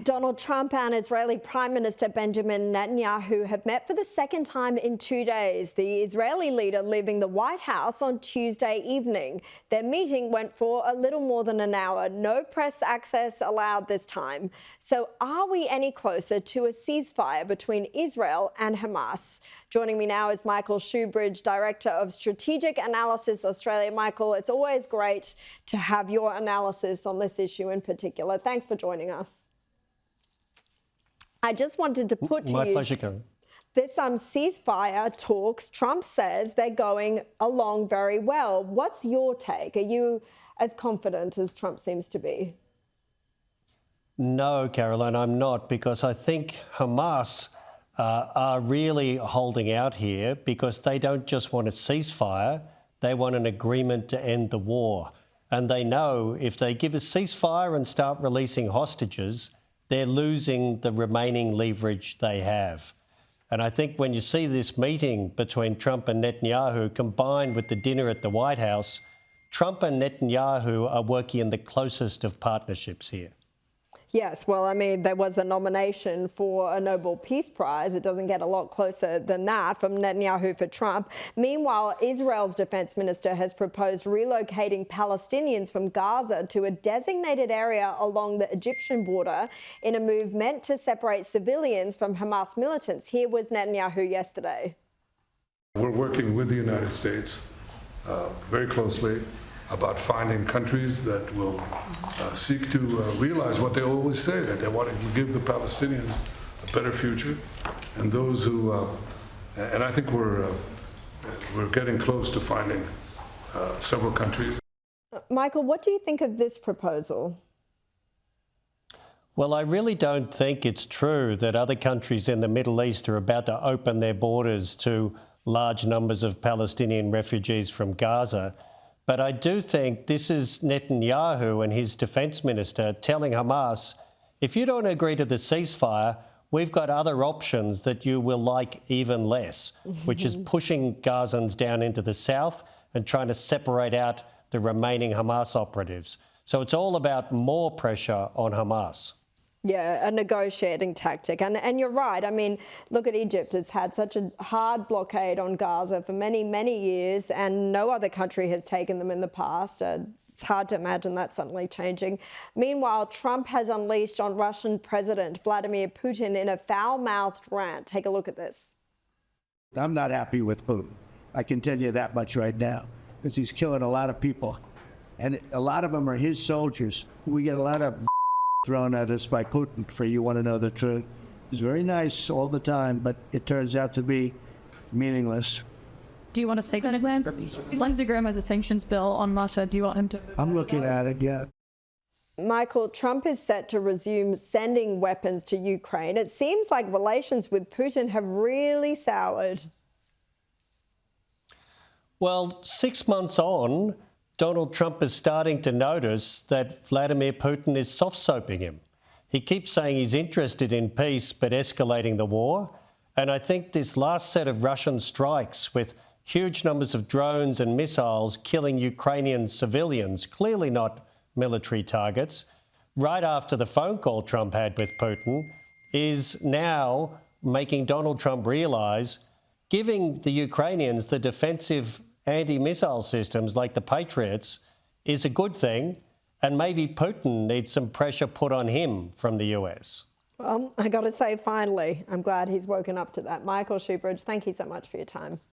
Donald Trump and Israeli Prime Minister Benjamin Netanyahu have met for the second time in 2 days. The Israeli leader leaving the White House on Tuesday evening. Their meeting went for a little more than an hour. No press access allowed this time. So are we any closer to a ceasefire between Israel and Hamas? Joining me now is Michael Shoebridge, Director of Strategic Analysis Australia. Michael, it's always great to have your analysis on this issue in particular. Thanks for joining us. I just wanted to put to you... My pleasure, Karen. This ceasefire talks, Trump says they're going along very well. What's your take? Are you as confident as Trump seems to be? No, Caroline, I'm not, because I think Hamas are really holding out here because they don't just want a ceasefire, they want an agreement to end the war. And they know if they give a ceasefire and start releasing hostages, they're losing the remaining leverage they have. And I think when you see this meeting between Trump and Netanyahu combined with the dinner at the White House, Trump and Netanyahu are working in the closest of partnerships here. Yes, well, I mean, there was a nomination for a Nobel Peace Prize. It doesn't get a lot closer than that from Netanyahu for Trump. Meanwhile, Israel's defense minister has proposed relocating Palestinians from Gaza to a designated area along the Egyptian border in a move meant to separate civilians from Hamas militants. Here was Netanyahu yesterday. We're working with the United States very closely about finding countries that will seek to realize what they always say, that they want to give the Palestinians a better future, and those who, and I think we're getting close to finding several countries. Michael, what do you think of this proposal? Well, I really don't think it's true that other countries in the Middle East are about to open their borders to large numbers of Palestinian refugees from Gaza. But I do think this is Netanyahu and his defence minister telling Hamas, if you don't agree to the ceasefire, we've got other options that you will like even less, which is pushing Gazans down into the south and trying to separate out the remaining Hamas operatives. So it's all about more pressure on Hamas. Yeah, a negotiating tactic. And you're right. I mean, look at Egypt. It's had such a hard blockade on Gaza for many, many years, and no other country has taken them in the past. It's hard to imagine that suddenly changing. Meanwhile, Trump has unleashed on Russian President Vladimir Putin in a foul-mouthed rant. Take a look at this. I'm not happy with Putin. I can tell you that much right now, because he's killing a lot of people. And a lot of them are his soldiers. We get a lot of thrown at us by Putin, for you want to know the truth. He's very nice all the time, but it turns out to be meaningless. Do you want to say that again? Lindsey Graham has a sanctions bill on Russia. Do you want him to? I'm looking at it, yeah. Michael, Trump is set to resume sending weapons to Ukraine. It seems like relations with Putin have really soured. Well, 6 months on, Donald Trump is starting to notice that Vladimir Putin is soft-soaping him. He keeps saying he's interested in peace but escalating the war. And I think this last set of Russian strikes with huge numbers of drones and missiles killing Ukrainian civilians, clearly not military targets, right after the phone call Trump had with Putin, is now making Donald Trump realise giving the Ukrainians the defensive anti-missile systems like the Patriots is a good thing, and maybe Putin needs some pressure put on him from the US. Well, I got to say, finally, I'm glad he's woken up to that. Michael Shoebridge, thank you so much for your time.